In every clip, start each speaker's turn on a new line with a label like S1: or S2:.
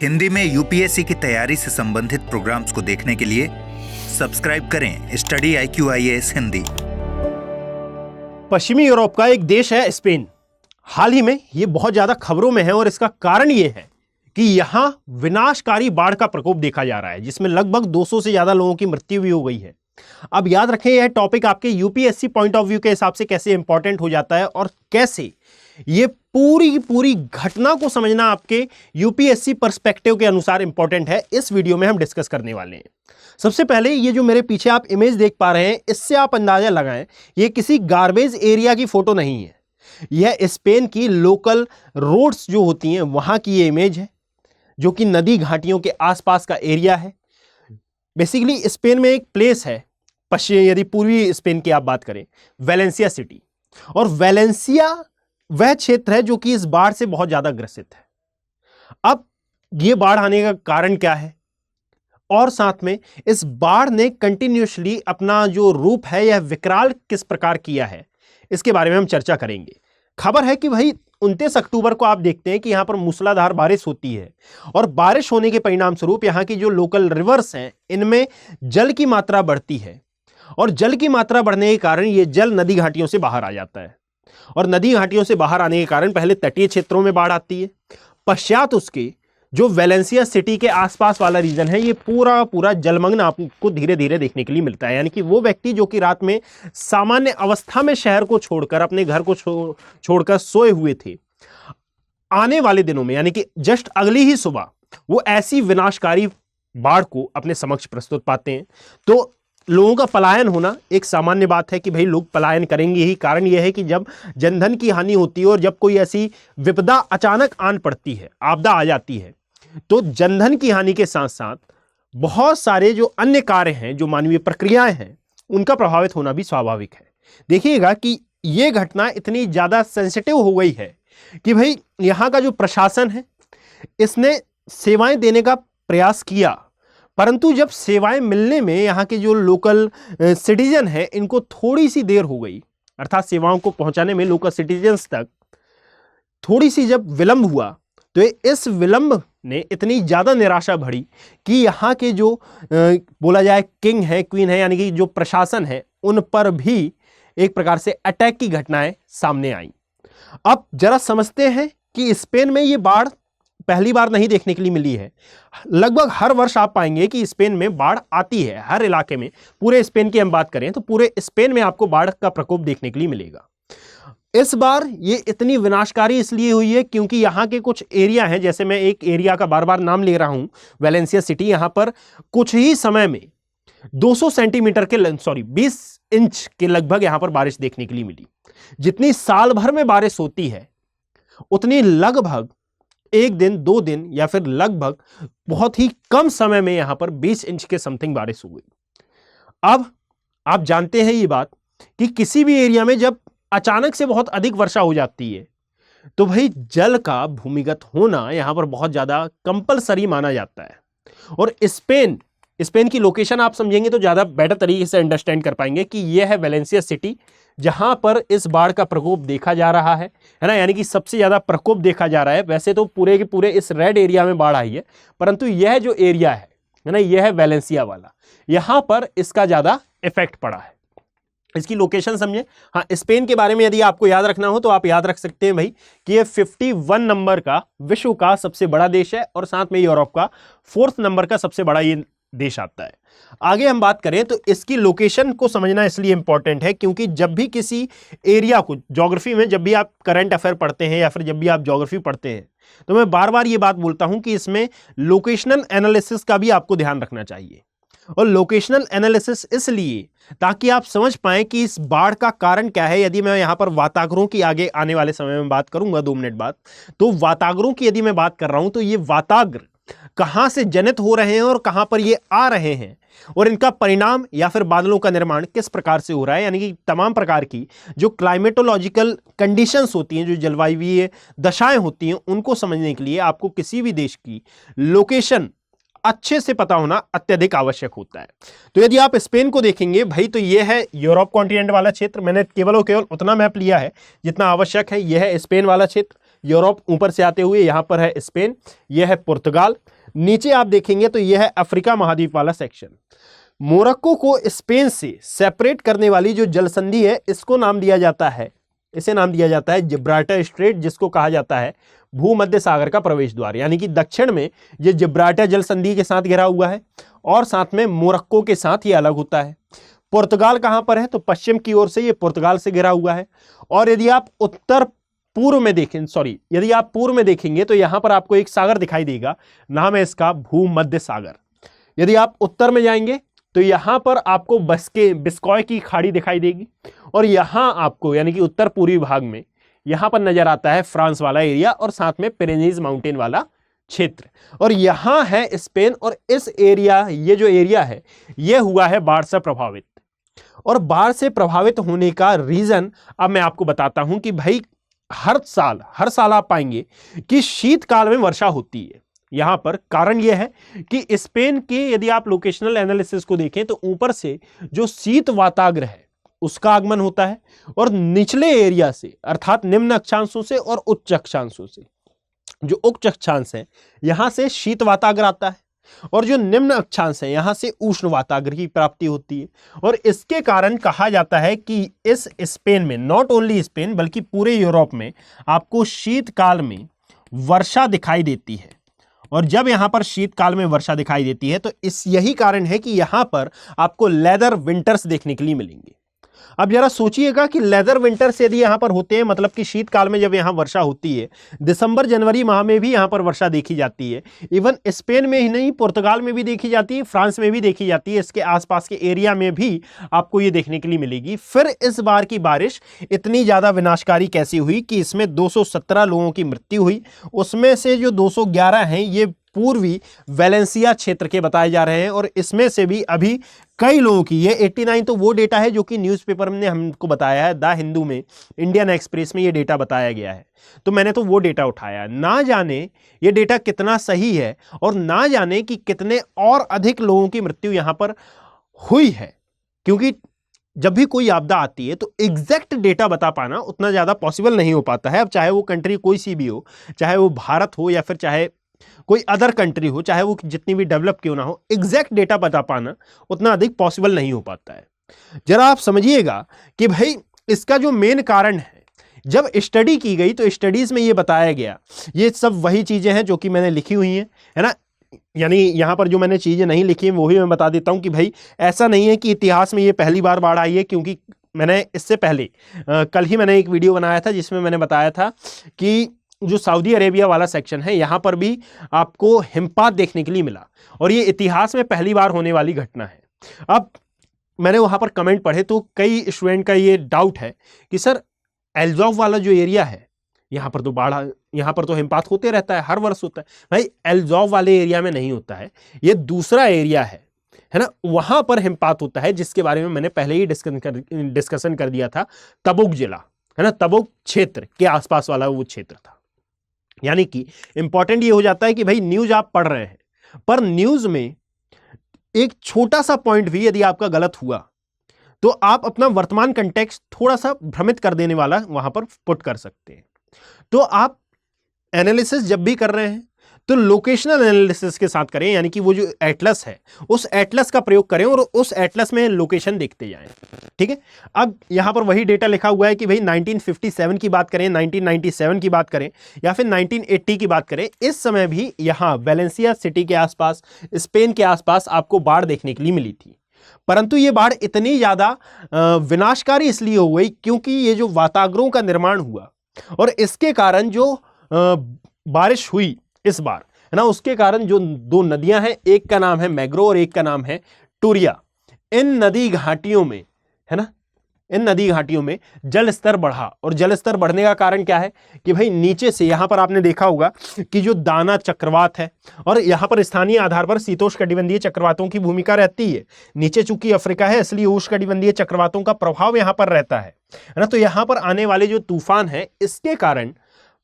S1: हिंदी में यूपीएससी की तैयारी से संबंधित प्रोग्राम्स को देखने के लिए सब्सक्राइब करें स्टडी IQIAS हिंदी।
S2: पश्चिमी यूरोप का एक देश है स्पेन। हाल ही में ये बहुत ज्यादा खबरों में है और इसका कारण ये है कि यहां विनाशकारी बाढ़ का प्रकोप देखा जा रहा है, जिसमें लगभग 200 से ज्यादा लोगों की मृत्यु भी हो गई है। अब याद रखें, यह टॉपिक आपके यूपीएससी पॉइंट ऑफ व्यू के हिसाब से कैसे इंपॉर्टेंट हो जाता है और कैसे ये पूरी की पूरी घटना को समझना आपके यूपीएससी पर्सपेक्टिव के अनुसार इंपॉर्टेंट है, इस वीडियो में हम डिस्कस करने वाले हैं। सबसे पहले ये जो मेरे पीछे आप इमेज देख पा रहे हैं, इससे आप अंदाजा लगाएं, ये किसी गार्बेज एरिया की फोटो नहीं है। यह स्पेन की लोकल रोड्स जो होती हैं वहां की ये इमेज है, जो कि नदी घाटियों के आसपास का एरिया है। बेसिकली स्पेन में एक प्लेस है, यदि पूर्वी स्पेन की आप बात करें, वेलेंसिया सिटी, और वेलेंसिया वह क्षेत्र है जो कि इस बाढ़ से बहुत ज्यादा ग्रसित है। अब यह बाढ़ आने का कारण क्या है और साथ में इस बाढ़ ने कंटिन्यूअसली अपना जो रूप है यह विकराल किस प्रकार किया है, इसके बारे में हम चर्चा करेंगे। खबर है कि भाई 29 अक्टूबर को आप देखते हैं कि यहां पर मूसलाधार बारिश होती है और बारिश होने के परिणाम स्वरूप यहां की जो लोकल रिवर्स हैं इनमें जल की मात्रा बढ़ती है और जल की मात्रा बढ़ने के कारण यह जल नदी घाटियों से बाहर आ जाता है और नदी घाटियों से बाहर आने के कारण पहले तटीय क्षेत्रों में बाढ़ आती है, पश्चात उसके जो वेलेंसिया सिटी के आसपास वाला रीजन है ये पूरा जलमग्न आपको धीरे धीरे देखने के लिए मिलता है। यानी कि वो व्यक्ति जो कि रात में सामान्य अवस्था में शहर को छोड़कर अपने घर को छोड़कर सोए हुए थे, आने वाले दिनों में यानी कि जस्ट अगली ही सुबह वो ऐसी विनाशकारी बाढ़ को अपने समक्ष प्रस्तुत पाते हैं। तो लोगों का पलायन होना एक सामान्य बात है कि भाई लोग पलायन करेंगे ही। कारण यह है कि जब जनधन की हानि होती है और जब कोई ऐसी विपदा अचानक आन पड़ती है, आपदा आ जाती है, तो जनधन की हानि के साथ साथ बहुत सारे जो अन्य कार्य हैं, जो मानवीय प्रक्रियाएं हैं, उनका प्रभावित होना भी स्वाभाविक है। देखिएगा कि यह घटना इतनी ज्यादा सेंसिटिव हो गई है कि भाई यहां का जो प्रशासन है इसने सेवाएं देने का प्रयास किया, परंतु जब सेवाएं मिलने में यहाँ के जो लोकल सिटीजन हैं इनको थोड़ी सी देर हो गई, अर्थात सेवाओं को पहुंचाने में लोकल सिटीजन्स तक थोड़ी सी जब विलंब हुआ, तो इस विलंब ने इतनी ज्यादा निराशा भरी कि यहाँ के जो बोला जाए किंग है, क्वीन है, यानी कि जो प्रशासन है, उन पर भी एक प्रकार से अटैक की घटनाएं सामने आई। अब जरा समझते हैं कि स्पेन में ये बाढ़ पहली बार नहीं देखने के लिए मिली है। लगभग हर वर्ष आप पाएंगे कि स्पेन में बाढ़ आती है, हर इलाके में। पूरे स्पेन की हम बात करें तो पूरे स्पेन में आपको बाढ़ का प्रकोप देखने के लिए मिलेगा। इस बार ये इतनी विनाशकारी इसलिए हुई है क्योंकि यहाँ के कुछ एरिया हैं, जैसे मैं एक एरिया का बार बार नाम ले रहा हूं, वेलेंसिया सिटी। यहां पर कुछ ही समय में 200 सेंटीमीटर के 20 इंच के लगभग यहां पर बारिश देखने के लिए मिली। जितनी साल भर में बारिश होती है उतनी लगभग एक दिन, 2 दिन या फिर लगभग बहुत ही कम समय में यहां पर 20 इंच के समथिंग बारिश हो गई। अब आप जानते हैं ये बात कि किसी भी एरिया में जब अचानक से बहुत अधिक वर्षा हो जाती है तो भाई जल का भूमिगत होना यहां पर बहुत ज्यादा कंपलसरी माना जाता है। और स्पेन की लोकेशन आप समझेंगे तो ज्यादा बेटर तरीके से अंडरस्टैंड कर पाएंगे कि यह है वेलेंसिया सिटी, जहां पर इस बाढ़ का प्रकोप देखा जा रहा है ना, यानी कि सबसे ज्यादा प्रकोप देखा जा रहा है। वैसे तो पूरे के पूरे इस रेड एरिया में बाढ़ आई है, परंतु यह जो एरिया है ना, यह है वेलेंसिया वाला, यहां पर इसका ज्यादा इफेक्ट पड़ा है। इसकी लोकेशन समझे। हाँ, स्पेन के बारे में यदि आपको याद रखना हो तो आप याद रख सकते हैं भाई कि यह 51 नंबर का विश्व का सबसे बड़ा देश है और साथ में यूरोप का 4th नंबर का सबसे बड़ा ये देश आता है। आगे हम बात करें तो इसकी लोकेशन को समझना इसलिए इंपॉर्टेंट है क्योंकि जब भी किसी एरिया को ज्योग्राफी में, जब भी आप करंट अफेयर पढ़ते हैं या फिर जब भी आप ज्योग्राफी पढ़ते हैं, तो मैं बार बार ये बात बोलता हूं कि इसमें लोकेशनल एनालिसिस का भी आपको ध्यान रखना चाहिए। और लोकेशनल एनालिसिस इसलिए ताकि आप समझ पाएं कि इस बाढ़ का कारण क्या है। यदि मैं यहां पर वाताग्रों की आगे आने वाले समय में बात करूंगा 2 मिनट बाद, तो वाताग्रों की यदि मैं बात कर रहा हूं तो ये वाताग्र कहां से जनित हो रहे हैं और कहां पर ये आ रहे हैं और इनका परिणाम या फिर बादलों का निर्माण किस प्रकार से हो रहा है, यानी कि तमाम प्रकार की जो क्लाइमेटोलॉजिकल कंडीशंस होती हैं, जो जलवायुवीय दशाएं होती हैं, उनको समझने के लिए आपको किसी भी देश की लोकेशन अच्छे से पता होना अत्यधिक आवश्यक होता है। तो यदि आप स्पेन को देखेंगे भाई, तो यह है यूरोप कॉन्टिनेंट वाला क्षेत्र। मैंने केवल और केवल उतना मैप लिया है जितना आवश्यक है। यह है स्पेन वाला क्षेत्र, यूरोप ऊपर से आते हुए यहाँ पर है स्पेन, यह है पुर्तगाल। नीचे आप देखेंगे तो यह है अफ्रीका महाद्वीप वाला सेक्शन। मोरक्को को स्पेन से सेपरेट करने वाली जो जलसंधि है इसको नाम दिया जाता है, इसे नाम दिया जाता है जिब्राल्टर स्ट्रेट, जिसको कहा जाता है भूमध्य सागर का प्रवेश द्वार। यानी कि दक्षिण में ये जिब्राल्टर जल संधि के साथ घिरा हुआ है और साथ में मोरक्को के साथ ये अलग होता है। पुर्तगाल कहां पर है, तो पश्चिम की ओर से ये पुर्तगाल से घिरा हुआ है। और यदि आप पूर्व में देखेंगे तो यहां पर आपको एक सागर दिखाई देगा, नाम है इसका भूमध्य सागर। यदि आप उत्तर में जाएंगे तो यहां पर आपको बिस्कॉय की खाड़ी दिखाई देगी और यहां आपको यानी कि उत्तर पूर्वी भाग में यहां पर नजर आता है फ्रांस वाला एरिया और साथ में पिरेनीज माउंटेन वाला क्षेत्र, और यहां है स्पेन। और इस एरिया, ये जो एरिया है ये हुआ है बाढ़ से प्रभावित। और बाढ़ से प्रभावित होने का रीजन अब मैं आपको बताता हूं कि भाई हर साल आप पाएंगे कि शीतकाल में वर्षा होती है। यहां पर कारण यह है कि स्पेन के यदि आप लोकेशनल एनालिसिस को देखें तो ऊपर से जो शीत वाताग्र है उसका आगमन होता है और निचले एरिया से अर्थात निम्न अक्षांशों से और उच्च अक्षांशों से, जो उच्च अक्षांश है यहां से शीत वाताग्र आता है और जो निम्न अक्षांश है यहां से उष्ण वाताग्र की प्राप्ति होती है। और इसके कारण कहा जाता है कि इस स्पेन में, नॉट ओनली स्पेन बल्कि पूरे यूरोप में आपको शीतकाल में वर्षा दिखाई देती है। और जब यहां पर शीतकाल में वर्षा दिखाई देती है तो यही कारण है कि यहां पर आपको लेदर विंटर्स देखने के लिए मिलेंगे। अब जरा सोचिएगा कि लेदर विंटर्स यदि यहां पर होते हैं, मतलब कि शीतकाल में जब यहां वर्षा होती है, दिसंबर जनवरी माह में भी यहां पर वर्षा देखी जाती है। इवन स्पेन में ही नहीं, पुर्तगाल में भी देखी जाती है, फ्रांस में भी देखी जाती है, इसके आसपास के एरिया में भी आपको ये देखने के लिए मिलेगी। फिर इस बार की बारिश इतनी ज्यादा विनाशकारी कैसी हुई कि इसमें 217 लोगों की मृत्यु हुई। उसमें से जो 211 हैं ये पूर्वी वेलेंसिया क्षेत्र के बताए जा रहे हैं और इसमें से भी अभी कई लोगों की, ये 89 तो वो डेटा है जो कि न्यूज़पेपर ने हमको बताया है, द हिंदू में, इंडियन एक्सप्रेस में ये डेटा बताया गया है, तो मैंने तो वो डेटा उठाया। ना जाने ये डेटा कितना सही है और ना जाने कि कितने और अधिक लोगों की मृत्यु यहां पर हुई है, क्योंकि जब भी कोई आपदा आती है तो एग्जैक्ट डेटा बता पाना उतना ज्यादा पॉसिबल नहीं हो पाता है। अब चाहे वो कंट्री कोई सी भी हो, चाहे वो भारत हो या फिर चाहे कोई अदर कंट्री हो, चाहे वो जितनी भी डेवलप क्यों ना हो, एग्जैक्ट डेटा बता पाना उतना अधिक पॉसिबल नहीं हो पाता है। जरा आप समझिएगा कि भाई इसका जो मेन कारण है, जब स्टडी की गई तो स्टडीज में ये बताया गया, ये सब वही चीजें हैं जो कि मैंने लिखी हुई हैं, है ना। यानी यहां पर जो मैंने चीजें नहीं लिखी हैं वो भी मैं बता देता हूं कि भाई ऐसा नहीं है कि इतिहास में ये पहली बार बाढ़ आई है, क्योंकि मैंने इससे पहले कल ही मैंने एक वीडियो बनाया था जिसमें मैंने बताया था कि जो सऊदी अरेबिया वाला सेक्शन है यहां पर भी आपको हिमपात देखने के लिए मिला और ये इतिहास में पहली बार होने वाली घटना है। अब मैंने वहां पर कमेंट पढ़े तो कई स्टूडेंट का ये डाउट है कि सर एल्जॉफ वाला जो एरिया है यहां पर तो बाढ़, यहां पर तो हिमपात होते रहता है, हर वर्ष होता है। भाई एल्जॉफ वाले एरिया में नहीं होता है, ये दूसरा एरिया है ना, वहां पर हिमपात होता है, जिसके बारे में मैंने पहले ही डिस्कशन कर दिया था। तबुक जिला है ना, तबुक क्षेत्र के आसपास वाला वो क्षेत्र था। यानी कि इंपॉर्टेंट ये हो जाता है कि भाई न्यूज आप पढ़ रहे हैं पर न्यूज में एक छोटा सा पॉइंट भी यदि आपका गलत हुआ तो आप अपना वर्तमान कंटेक्स्ट थोड़ा सा भ्रमित कर देने वाला वहां पर पुट कर सकते हैं। तो आप एनालिसिस जब भी कर रहे हैं तो लोकेशनल एनालिसिस के साथ करें, यानी कि वो जो एटलस है उस एटलस का प्रयोग करें और उस एटलस में लोकेशन देखते जाएं। ठीक है, अब यहां पर वही डेटा लिखा हुआ है कि भाई 1957 की बात करें, 1997 की बात करें या फिर 1980 की बात करें, इस समय भी यहां वेलेंसिया सिटी के आसपास, स्पेन के आसपास आपको बाढ़ देखने के लिए मिली थी। परंतु ये बाढ़ इतनी ज्यादा विनाशकारी इसलिए हो गई क्योंकि ये जो वाताग्रों का निर्माण हुआ और इसके कारण जो बारिश हुई इस बार है ना, उसके कारण जो दो नदियां हैं, एक का नाम है मैग्रो और एक का नाम है टूरिया, इन नदी घाटियों में है ना, इन नदी घाटियों में जल स्तर बढ़ा। और जल स्तर बढ़ने का कारण क्या है कि भाई नीचे से, यहां पर आपने देखा होगा कि जो दाना चक्रवात है और यहां पर स्थानीय आधार पर शीतोष्णकटिबंधीय चक्रवातों की भूमिका रहती है। नीचे चूंकि अफ्रीका है इसलिए उष्णकटिबंधीय चक्रवातों का प्रभाव यहां पर रहता है ना, तो यहां पर आने वाले जो तूफान है इसके कारण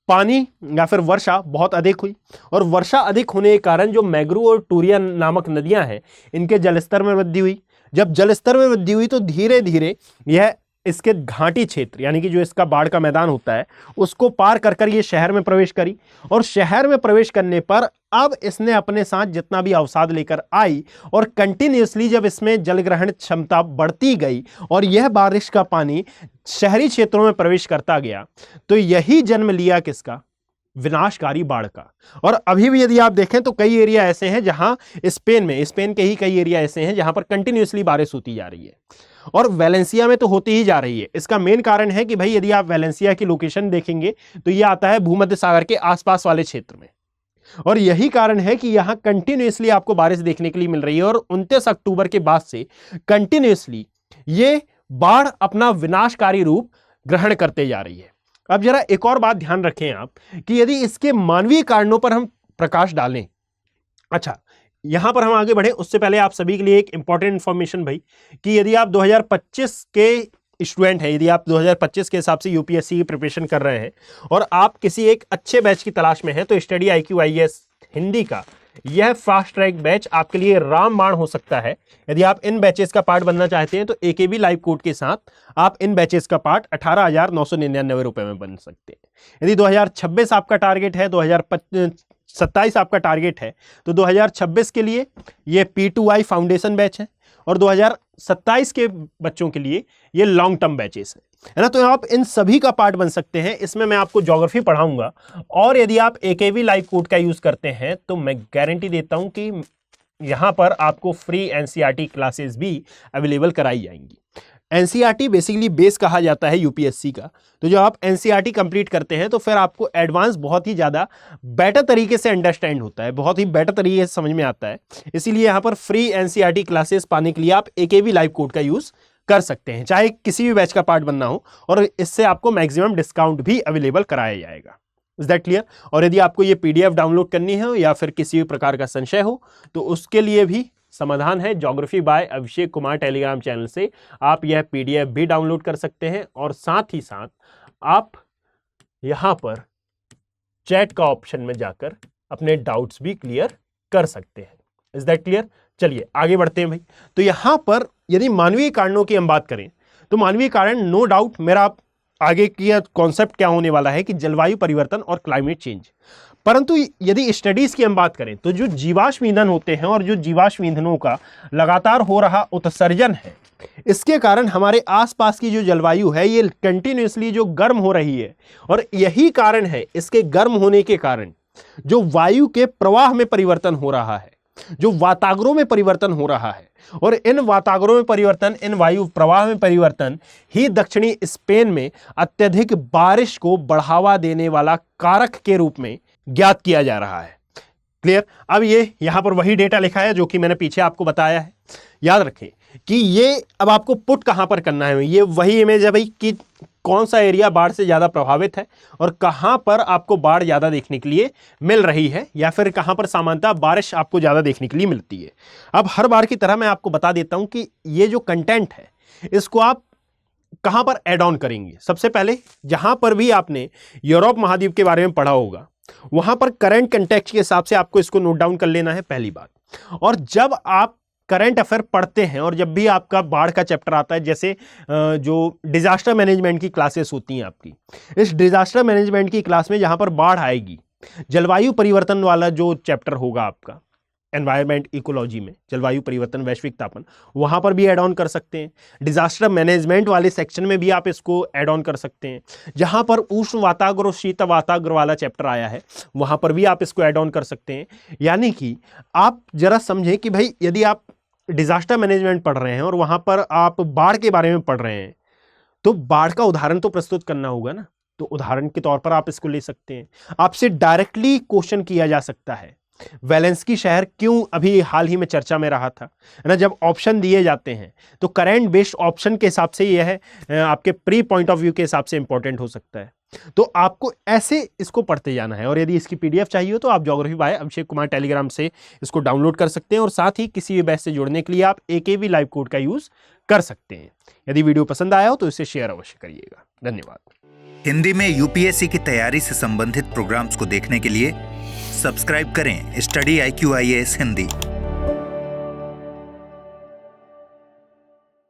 S2: पानी या फिर वर्षा बहुत अधिक हुई और वर्षा अधिक होने के कारण जो मैग्रो और टूरिया नामक नदियां हैं इनके जलस्तर में वृद्धि हुई। जब जलस्तर में वृद्धि हुई तो धीरे धीरे यह इसके घाटी क्षेत्र यानी कि जो इसका बाढ़ का मैदान होता है उसको पार कर कर ये शहर में प्रवेश करी, और शहर में प्रवेश करने पर अब इसने अपने साथ जितना भी अवसाद लेकर आई और कंटिन्यूअसली जब इसमें जलग्रहण क्षमता बढ़ती गई और यह बारिश का पानी शहरी क्षेत्रों में प्रवेश करता गया, तो यही जन्म लिया किसका? विनाशकारी बाढ़ का। और अभी भी यदि आप देखें तो कई एरिया ऐसे हैं जहां स्पेन के ही कई एरिया ऐसे हैं जहां पर कंटिन्यूअसली बारिश होती जा रही है, और वेलेंसिया में तो होती ही जा रही है। इसका मेन कारण है कि भाई यदि आप वेलेंसिया की लोकेशन देखेंगे तो यह आता है भूमध्य सागर के आसपास वाले क्षेत्र में, और यही कारण है कि यहां कंटिन्यूअसली आपको बारिश देखने के लिए मिल रही है, और 29 अक्टूबर के बाद से कंटिन्यूअसली ये बाढ़ अपना विनाशकारी रूप ग्रहण करते जा रही है। अब जरा एक और बात ध्यान रखें आप कि यदि इसके मानवीय कारणों पर हम प्रकाश डालें, अच्छा यहां पर हम आगे बढ़े उससे पहले आप सभी के लिए एक इंपॉर्टेंट इंफॉर्मेशन भाई, कि यदि आप 2025 के स्टूडेंट हैं, यदि आप 2025 के हिसाब से यूपीएससी की प्रिपरेशन कर रहे हैं और आप किसी एक अच्छे बैच की तलाश में हैं, तो स्टडी IQ IAS हिंदी का यह फास्ट ट्रैक बैच आपके लिए रामबाण हो सकता है। यदि आप इन बैचेस का पार्ट बनना चाहते हैं तो AKB लाइव कोड के साथ आप इन बैचेस का पार्ट 18,999 रुपए में बन सकते हैं। यदि 2026 आपका टारगेट है, 2027 आपका टारगेट है, तो 2026 के लिए ये P2I फाउंडेशन बैच है और 2027 के बच्चों के लिए ये लॉन्ग टर्म बैचेस है ना। तो आप इन सभी का पार्ट बन सकते हैं। इसमें मैं आपको ज्योग्राफी पढ़ाऊंगा, और यदि आप AKB लाइव कोड का यूज करते हैं तो मैं गारंटी देता हूं कि यहां पर आपको फ्री NCERT क्लासेस भी अवेलेबल कराई जाएंगी। NCERT बेसिकली बेस कहा जाता है यूपीएससी का, तो जब आप NCERT कंप्लीट करते हैं तो फिर आपको एडवांस बहुत ही ज़्यादा बेटर तरीके से अंडरस्टैंड होता है, बहुत ही बेटर तरीके से समझ में आता है। इसीलिए यहाँ पर फ्री NCERT क्लासेस पाने के लिए आप AKB लाइव कोड का यूज़ कर सकते हैं, चाहे किसी भी बैच का पार्ट बनना हो, और इससे आपको मैक्सिमम डिस्काउंट भी अवेलेबल कराया जाएगा। Is that clear? और यदि आपको ये PDF डाउनलोड करनी है या फिर किसी भी प्रकार का संशय हो तो उसके लिए भी समाधान है। Geography bye Abhishek Kumar Telegram channel से आप यह PDF भी डाउनलोड कर सकते हैं, और साथ ही साथ आप यहां पर चैट का ऑप्शन में जाकर अपने डाउट्स भी क्लियर कर सकते हैं। Is that clear? चलिए आगे बढ़ते हैं भाई। तो यहां पर यदि मानवीय कारणों की हम बात करें तो मानवीय कारण नो डाउट मेरा आगे की कॉन्सेप्ट क्या होने वाला है कि जलवायु परिवर्तन और क्लाइमेट चेंज। परंतु यदि स्टडीज की हम बात करें तो जो जीवाश्म ईंधन होते हैं और जो जीवाश्म ईंधनों का लगातार हो रहा उत्सर्जन है, इसके कारण हमारे आसपास की जो जलवायु है ये कंटिन्यूअसली जो गर्म हो रही है, और यही कारण है इसके गर्म होने के कारण जो वायु के प्रवाह में परिवर्तन हो रहा है, जो वातावरणों में परिवर्तन हो रहा है, और इन वातावरणों में परिवर्तन, इन वायु प्रवाह में परिवर्तन ही दक्षिणी स्पेन में अत्यधिक बारिश को बढ़ावा देने वाला कारक के रूप में ज्ञात किया जा रहा है। क्लियर? अब ये यहां पर वही डेटा लिखा है जो कि मैंने पीछे आपको बताया है। याद रखें कि ये अब आपको पुट कहां पर करना है, ये वही इमेज है भाई कि कौन सा एरिया बाढ़ से ज्यादा प्रभावित है और कहां पर आपको बाढ़ ज्यादा देखने के लिए मिल रही है, या फिर कहां पर सामान्यतः बारिश आपको ज्यादा देखने के लिए मिलती है। अब हर बार की तरह मैं आपको बता देता हूं कि ये जो कंटेंट है इसको आप कहां पर ऐड ऑन करेंगे। सबसे पहले जहां पर भी आपने यूरोप महाद्वीप के बारे में पढ़ा होगा वहां पर करंट कंटेक्स्ट के हिसाब से आपको इसको नोट डाउन कर लेना है, पहली बात। और जब आप करंट अफेयर पढ़ते हैं और जब भी आपका बाढ़ का चैप्टर आता है, जैसे जो डिजास्टर मैनेजमेंट की क्लासेस होती हैं आपकी, इस डिजास्टर मैनेजमेंट की क्लास में जहां पर बाढ़ आएगी, जलवायु परिवर्तन वाला जो चैप्टर होगा आपका एनवायरमेंट इकोलॉजी में, जलवायु परिवर्तन वैश्विक तापन, वहां पर भी ऐड ऑन कर सकते हैं। डिजास्टर मैनेजमेंट वाले सेक्शन में भी आप इसको ऐड ऑन कर सकते हैं। जहां पर उष्ण वातावरण और शीत वातावरण वाला चैप्टर आया है वहां पर भी आप इसको ऐड ऑन कर सकते हैं। यानी कि आप जरा समझें कि भाई यदि आप डिजास्टर मैनेजमेंट पढ़ रहे हैं और वहां पर आप बाढ़ के बारे में पढ़ रहे हैं तो बाढ़ का उदाहरण तो प्रस्तुत करना होगा ना, तो उदाहरण के तौर पर आप इसको ले सकते हैं। आपसे डायरेक्टली क्वेश्चन किया जा सकता है वेलेंस्की शहर क्यों अभी हाल ही में चर्चा में रहा था, है ना। जब ऑप्शन दिए जाते हैं तो करंट बेस्ड ऑप्शन के हिसाब से यह है आपके प्री पॉइंट ऑफ व्यू के हिसाब से इंपॉर्टेंट हो सकता है। तो आपको ऐसे इसको पढ़ते जाना है। और यदि इसकी PDF चाहिए हो तो आप geography bye Abhishek Kumar Telegram से इसको डाउनलोड कर सकते हैं, और साथ ही किसी भी बैच से जुड़ने के लिए आप AKB लाइव कोड का यूज कर सकते हैं। यदि वीडियो पसंद आया हो तो इसे शेयर अवश्य करिएगा। धन्यवाद।
S1: हिंदी में UPSC की तैयारी से संबंधित प्रोग्राम्स को देखने के लिए सब्सक्राइब करें स्टडी IQ IAS हिंदी।